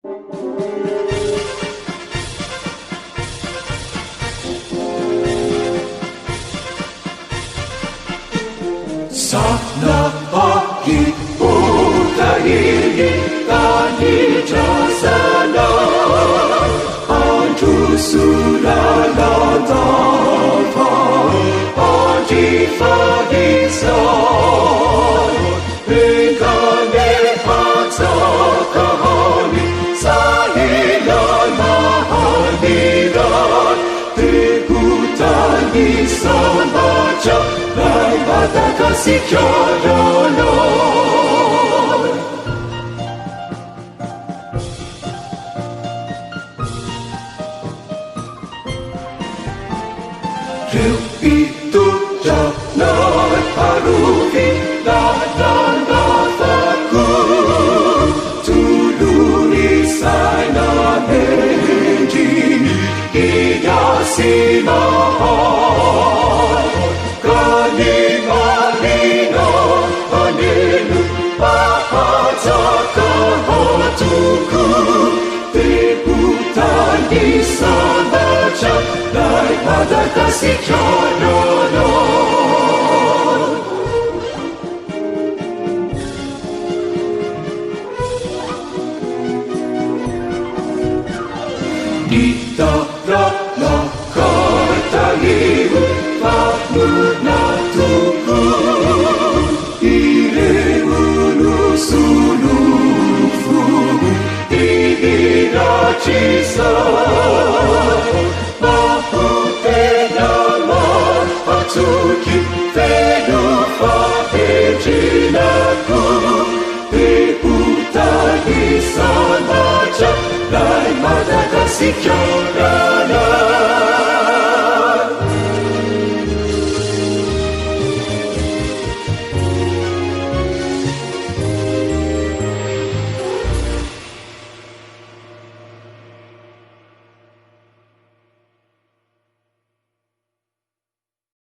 Sana pagi utahiri tani jasana anju sulala tata anji fagisan pekane paksa kahani sahilan mahadiran tegutan bisa baca lai mata kasih tiada itu jangan harufi dan nafasku tuluri sana henji ia simahal kani malina anenu pahajaka hatuku tebutan bisa baca daripada kasih tiada ditabraklah kata hidup tak menatuku iremunusulufu dihina cisar bahu tenyaman hatuki venu fahejinaku teputan bisa baca lai mata kasih tiada